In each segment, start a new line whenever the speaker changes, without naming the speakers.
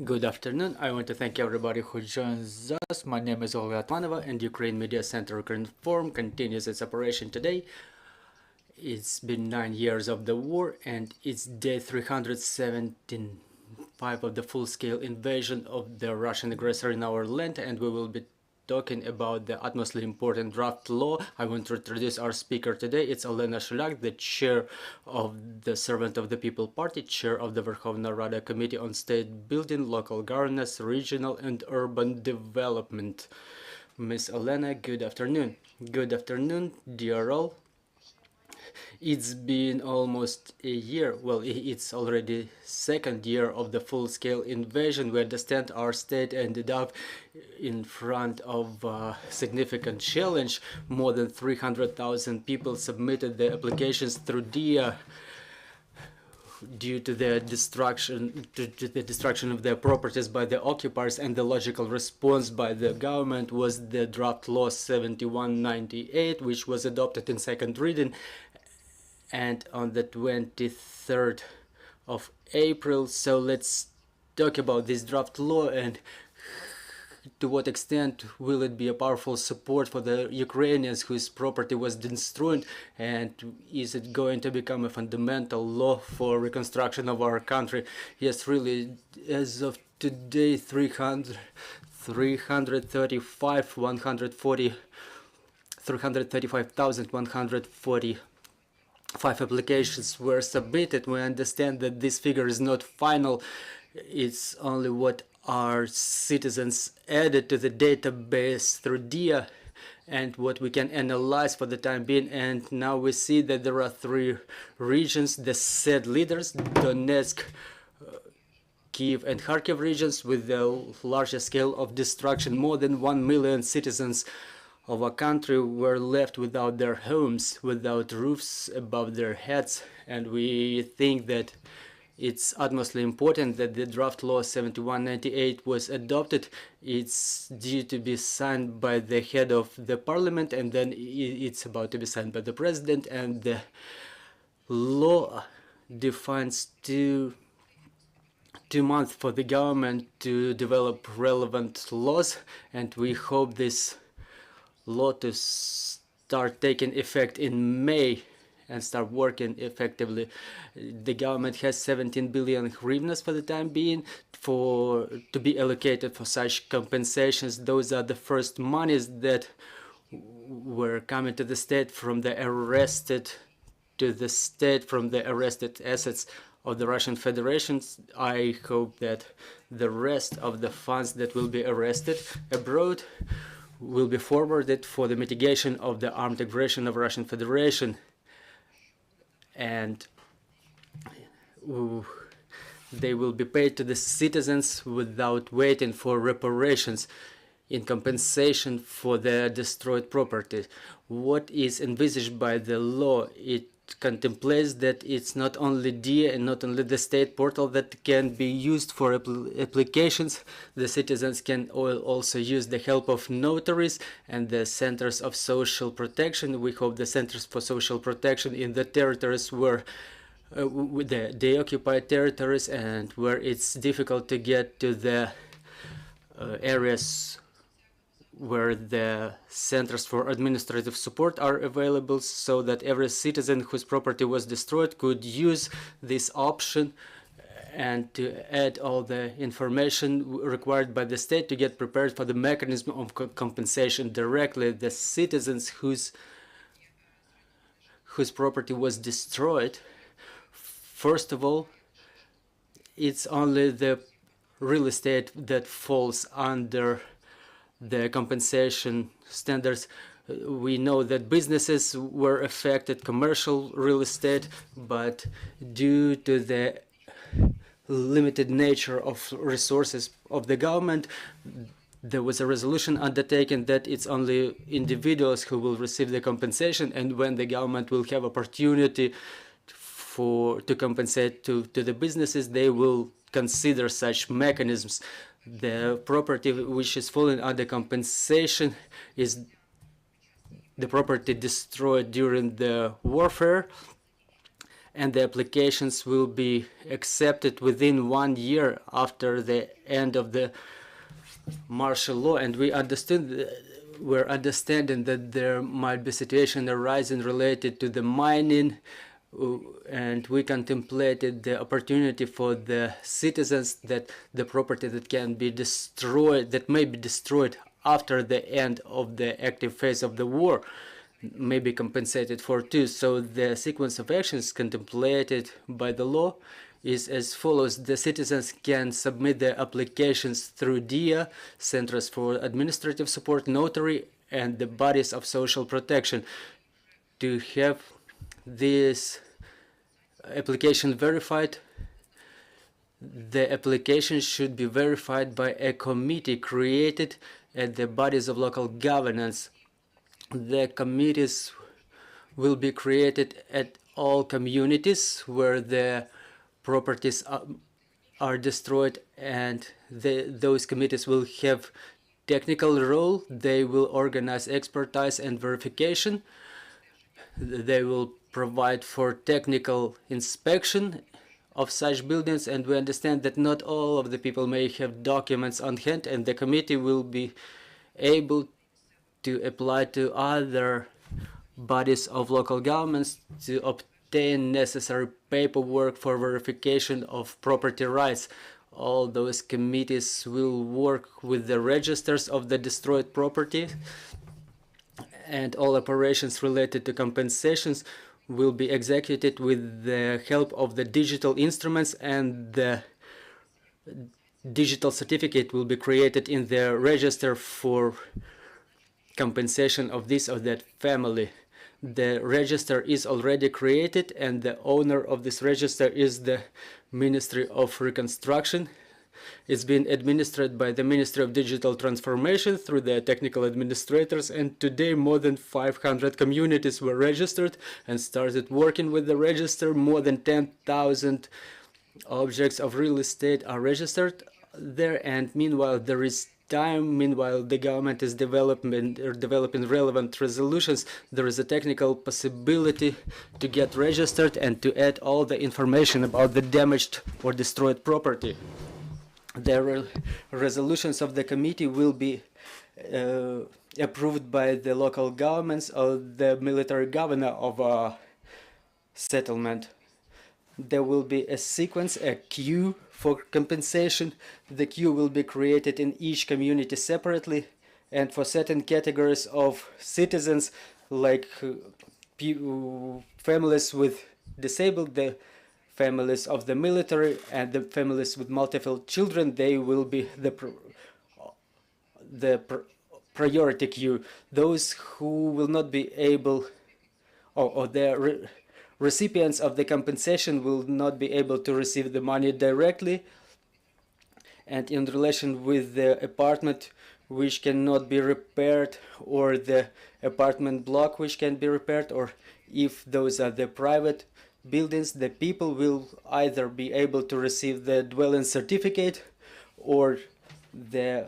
Good afternoon. I want to thank everybody who joins us. My name is Olena, and Ukraine Media Center Inform continues its operation today. It's been 9 years of the war, and it's day 375 of the full-scale invasion of the Russian aggressor in our land, and we will be talking about the utmostly important draft law. I want to introduce our speaker today. It's Olena, Shuliak, the chair of the Servant of the People Party, chair of the Verkhovna Rada Committee on State Building, Local Governance, Regional and Urban Development. Miss Olena, good afternoon. Good afternoon, dear all. It's been almost a year, well, it's already second year of the full-scale invasion. We understand our state ended up in front of a significant challenge. More than 300,000 people submitted their applications through DIA due to the destruction of their properties by the occupiers, and the logical response by the government was the draft law 7198, which was adopted in second reading. And on the 23rd of April. So let's talk about this draft law and to what extent will it be a powerful support for the Ukrainians whose property was destroyed, and is it going to become a fundamental law for reconstruction of our country? Yes, really, as of today, 335,145 applications were submitted. We understand that this figure is not final. It's only what our citizens added to the database through DIA and what we can analyze for the time being. And now we see that there are three regions, the said leaders, Donetsk, Kyiv and Kharkiv regions, with the largest scale of destruction. More than 1 million citizens of a country were left without their homes, without roofs above their heads, and we think that it's utmostly important that the draft law 7198 was adopted. It's due to be signed by the head of the parliament, and then it's about to be signed by the president, and the law defines two months for the government to develop relevant laws, and we hope this law to start taking effect in May and start working effectively. The government has 17 billion hryvnias for the time being to be allocated for such compensations. Those are the first monies that were coming to the state from the arrested assets of the Russian Federation. I hope that the rest of the funds that will be arrested abroad will be forwarded for the mitigation of the armed aggression of Russian Federation, and they will be paid to the citizens without waiting for reparations in compensation for their destroyed property. What is envisaged by the law? It contemplates that it's not only DIA and not only the state portal that can be used for applications. The citizens can also use the help of notaries and the centers of social protection. We hope the centers for social protection in the territories where the occupied territories and where it's difficult to get to the areas where the centers for administrative support are available, so that every citizen whose property was destroyed could use this option and to add all the information required by the state to get prepared for the mechanism of compensation directly. The citizens whose property was destroyed, first of all, it's only the real estate that falls under the compensation standards. We know that businesses were affected, commercial real estate, but due to the limited nature of resources of the government, there was a resolution undertaken that it's only individuals who will receive the compensation, and when the government will have opportunity to compensate to the businesses, they will consider such mechanisms. The property which is falling under compensation is the property destroyed during the warfare, and the applications will be accepted within 1 year after the end of the martial law. And we're understanding that there might be situation arising related to the mining, and we contemplated the opportunity for the citizens that the property that can be destroyed, that may be destroyed after the end of the active phase of the war, may be compensated for too. So the sequence of actions contemplated by the law is as follows. The citizens can submit their applications through DIA, Centers for Administrative Support, Notary, and the bodies of social protection. To have this application verified, the application should be verified by a committee created at the bodies of local governance. The committees will be created at all communities where the properties are destroyed, and those committees will have technical role. They will organize expertise and verification. They will provide for technical inspection of such buildings, and we understand that not all of the people may have documents on hand, and the committee will be able to apply to other bodies of local governments to obtain necessary paperwork for verification of property rights. All those committees will work with the registers of the destroyed property, and all operations related to compensations will be executed with the help of the digital instruments, and the digital certificate will be created in the register for compensation of this or that family. The register is already created, and the owner of this register is the Ministry of Reconstruction. It's been administered by the Ministry of Digital Transformation through the technical administrators, and today more than 500 communities were registered and started working with the register. More than 10,000 objects of real estate are registered there, and meanwhile there is time. Meanwhile, the government is developing relevant resolutions. There is a technical possibility to get registered and to add all the information about the damaged or destroyed property. The resolutions of the committee will be approved by the local governments or the military governor of a settlement. There will be a sequence, a queue for compensation. The queue will be created in each community separately, and for certain categories of citizens, like families with disabled, the families of the military, and the families with multiple children, they will be the priority queue. Those who will not be able, or the recipients of the compensation will not be able to receive the money directly, and in relation with the apartment which cannot be repaired, or the apartment block which can be repaired, or if those are the private buildings, the people will either be able to receive the dwelling certificate or the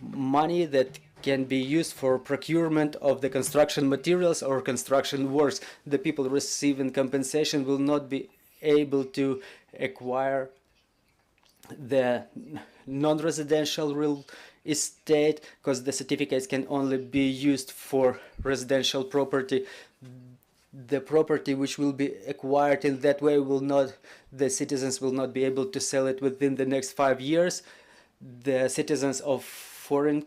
money that can be used for procurement of the construction materials or construction works. The people receiving compensation will not be able to acquire the non-residential real estate, because the certificates can only be used for residential property. The property which will be acquired in that way the citizens will not be able to sell it within the next 5 years. The citizens of foreign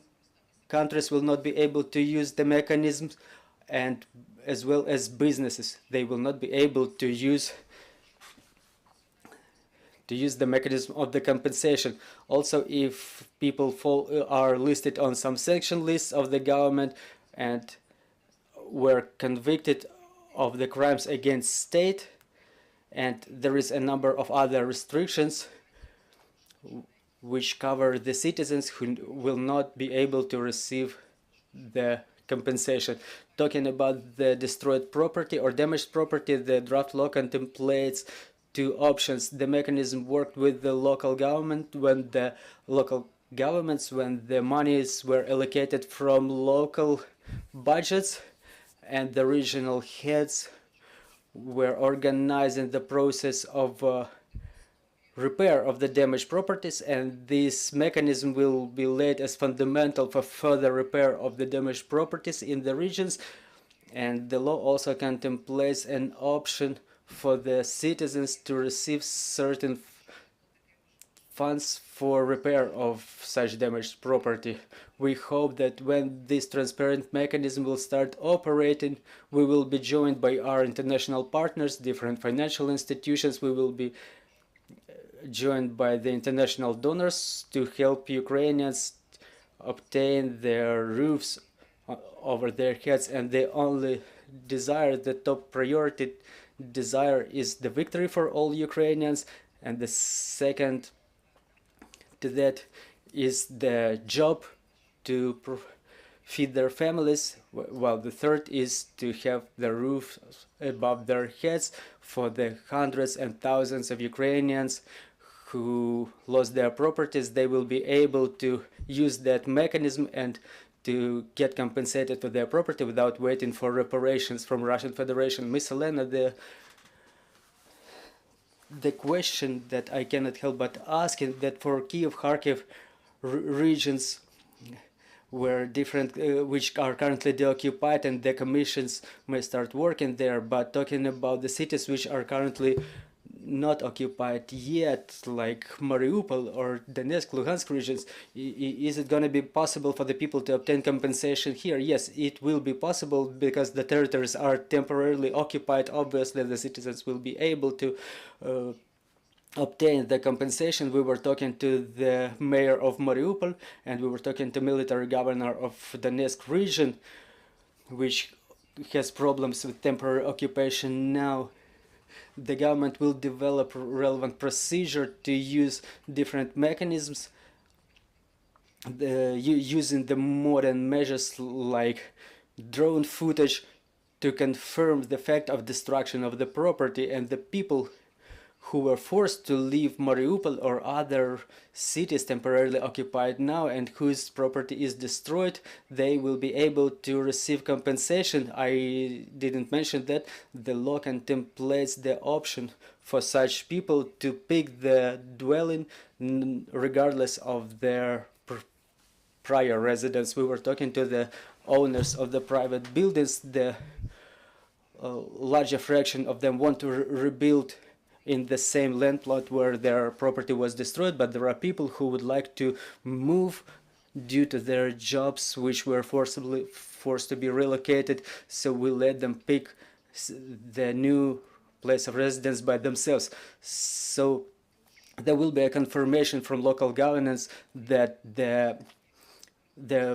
countries will not be able to use the mechanisms, and as well as businesses, they will not be able to use the mechanism of the compensation. Also, if people are listed on some sanction lists of the government and were convicted of the crimes against state, and there is a number of other restrictions which cover the citizens who will not be able to receive the compensation. Talking about the destroyed property or damaged property, the draft law contemplates two options. The mechanism worked with the local government when the monies were allocated from local budgets, and the regional heads we're organizing the process of repair of the damaged properties, and this mechanism will be laid as fundamental for further repair of the damaged properties in the regions. And the law also contemplates an option for the citizens to receive certain funds for repair of such damaged property. We hope that when this transparent mechanism will start operating, we will be joined by our international partners, different financial institutions. We will be joined by the international donors to help Ukrainians obtain their roofs over their heads, and the only desire, the top priority desire, is the victory for all Ukrainians, and the second to that is the job to feed their families, while the third is to have the roof above their heads for the hundreds and thousands of Ukrainians who lost their properties. They will be able to use that mechanism and to get compensated for their property without waiting for reparations from Russian Federation. Miss Olena, the question that I cannot help but asking, that for Kyiv, Kharkiv regions where different which are currently deoccupied, and the commissions may start working there, but talking about the cities which are currently not occupied yet, like Mariupol or Donetsk, Luhansk regions, is it going to be possible for the people to obtain compensation here? Yes, it will be possible, because the territories are temporarily occupied. Obviously, the citizens will be able to obtain the compensation. We were talking to the mayor of Mariupol, and we were talking to military governor of Donetsk region, which has problems with temporary occupation now. The government will develop relevant procedure to use different mechanisms, using the modern measures like drone footage to confirm the fact of destruction of the property, and the people who were forced to leave Mariupol or other cities temporarily occupied now and whose property is destroyed, they will be able to receive compensation. I didn't mention that the law contemplates the option for such people to pick the dwelling regardless of their prior residence. We were talking to the owners of the private buildings. The larger fraction of them want to rebuild in the same land plot where their property was destroyed, but there are people who would like to move due to their jobs, which were forced to be relocated, so we let them pick the new place of residence by themselves. So there will be a confirmation from local governance that the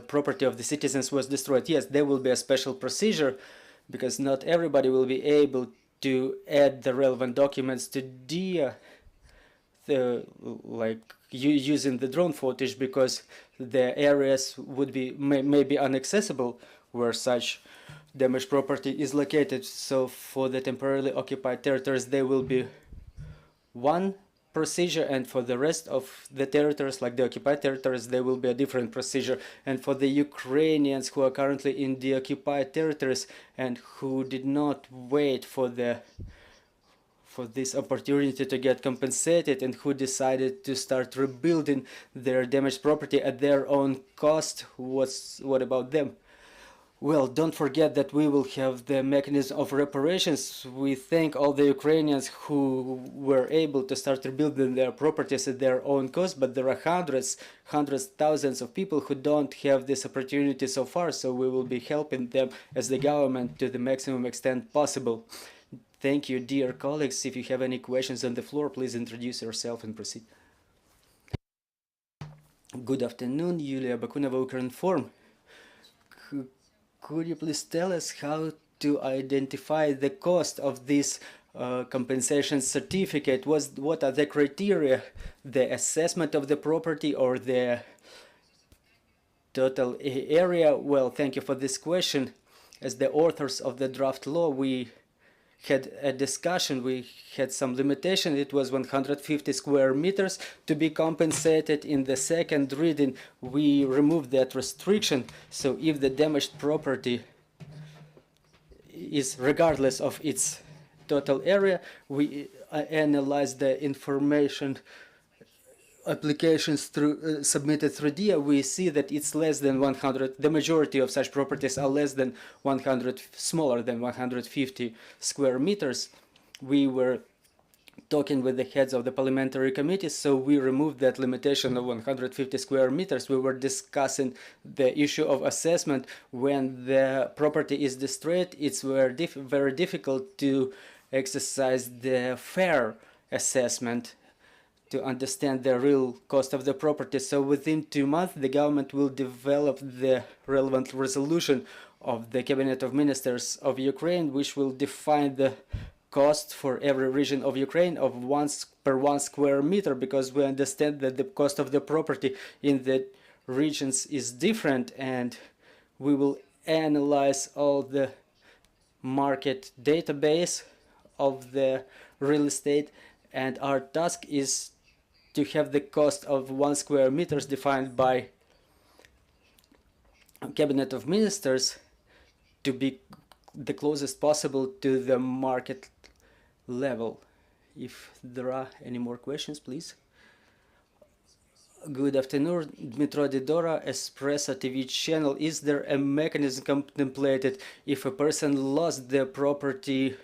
property of the citizens was destroyed. Yes, there will be a special procedure, because not everybody will be able to add the relevant documents to using the drone footage, because the areas would be may be inaccessible where such damaged property is located. So for the temporarily occupied territories, there will be one procedure, and for the rest of the territories, like the occupied territories, there will be a different procedure. And for the Ukrainians who are currently in the occupied territories and who did not wait for this opportunity to get compensated, and who decided to start rebuilding their damaged property at their own cost, what about them? Well, don't forget that we will have the mechanism of reparations. We thank all the Ukrainians who were able to start rebuilding their properties at their own cost, but there are hundreds, thousands of people who don't have this opportunity so far, so we will be helping them as the government to the maximum extent possible. Thank you, dear colleagues. If you have any questions on the floor, please introduce yourself and proceed. Good afternoon, Yulia Bakunova, Ukrinform. Could you please tell us how to identify the cost of this compensation certificate? What are the criteria, the assessment of the property or the total area? Well, thank you for this question. As the authors of the draft law, we had a discussion. We had some limitation. It was 150 square meters to be compensated. In the second reading, we removed that restriction. So if the damaged property is, regardless of its total area. We analyzed the information applications submitted through DIA. We see that it's less than 100. The majority of such properties are less than 100, smaller than 150 square meters. We were talking with the heads of the parliamentary committees, so we removed that limitation of 150 square meters. We were discussing the issue of assessment. When the property is destroyed, it's very difficult to exercise the fair assessment to understand the real cost of the property. So within 2 months, the government will develop the relevant resolution of the Cabinet of Ministers of Ukraine, which will define the cost for every region of Ukraine of per 1 square meter, because we understand that the cost of the property in the regions is different, and we will analyze all the market database of the real estate, and our task is to have the cost of 1 square meters defined by Cabinet of Ministers to be the closest possible to the market level. If there are any more questions, please. Good afternoon, Dmitro Didora, Espresso TV channel. Is there a mechanism contemplated if a person lost their property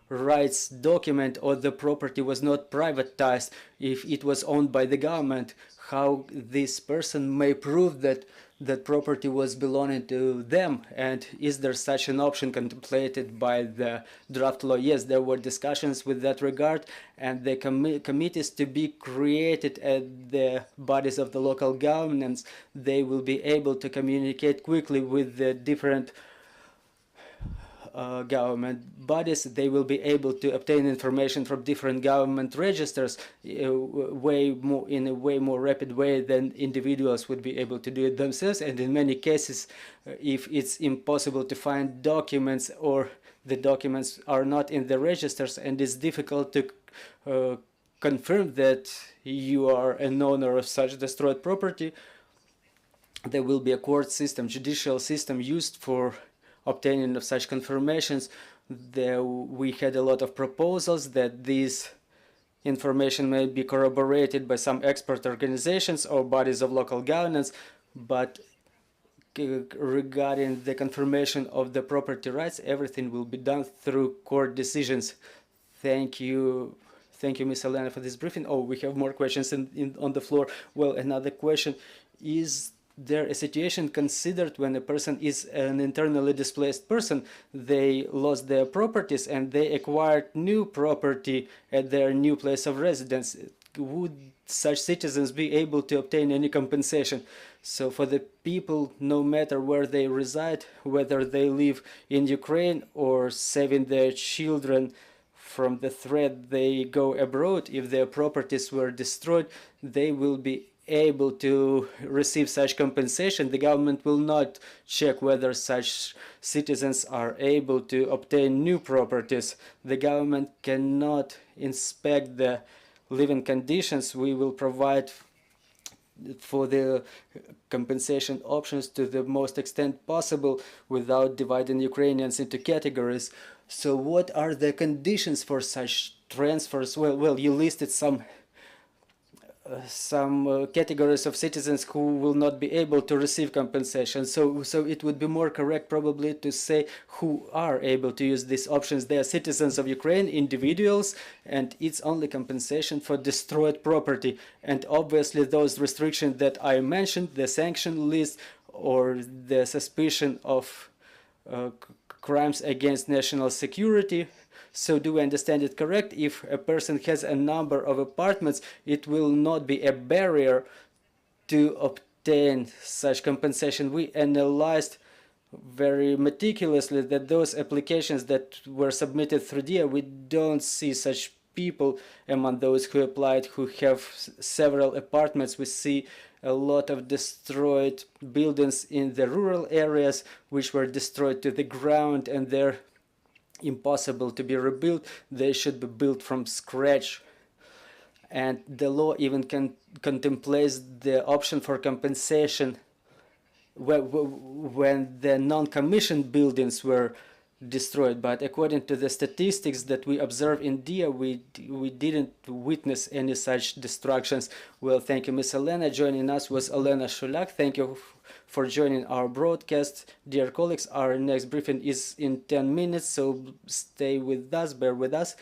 rights document or the property was not privatized, if it was owned by the government, how this person may prove that that property was belonging to them? And is there such an option contemplated by the draft law? Yes, there were discussions with that regard, and the committees to be created at the bodies of the local governance, they will be able to communicate quickly with the different government bodies. They will be able to obtain information from different government registers in a way more rapid way than individuals would be able to do it themselves. And in many cases, if it's impossible to find documents or the documents are not in the registers and it's difficult to confirm that you are an owner of such destroyed property, there will be a court system, judicial system used for obtaining of such confirmations. We had a lot of proposals that this information may be corroborated by some expert organizations or bodies of local governance, but regarding the confirmation of the property rights, everything will be done through court decisions. Thank you, Ms. Olena, for this briefing. Oh, we have more questions on the floor. Well, another question: is there a situation considered when a person is an internally displaced person? They lost their properties and they acquired new property at their new place of residence. Would such citizens be able to obtain any compensation? So for the people, no matter where they reside, whether they live in Ukraine or saving their children from the threat they go abroad, if their properties were destroyed, they will be able to receive such compensation. The government will not check whether such citizens are able to obtain new properties. The government cannot inspect the living conditions. We will provide for the compensation options to the most extent possible without dividing Ukrainians into categories. So what are the conditions for such transfers? Well, you listed some categories of citizens who will not be able to receive compensation. So it would be more correct probably to say who are able to use these options. They are citizens of Ukraine, individuals, and it's only compensation for destroyed property. And obviously those restrictions that I mentioned, the sanction list or the suspicion of crimes against national security. So do we understand it correct? If a person has a number of apartments, it will not be a barrier to obtain such compensation. We analyzed very meticulously that those applications that were submitted through DIA, we don't see such people among those who applied who have several apartments. We see a lot of destroyed buildings in the rural areas which were destroyed to the ground, and they're impossible to be rebuilt. They should be built from scratch. And the law even contemplates the option for compensation when the non-commissioned buildings were destroyed. But according to the statistics that we observe in Dia, we didn't witness any such destructions. Well, thank you, Miss Olena. Joining us was Olena Shuliak. Thank you for joining our broadcast. Dear colleagues, our next briefing is in 10 minutes, so stay with us, bear with us.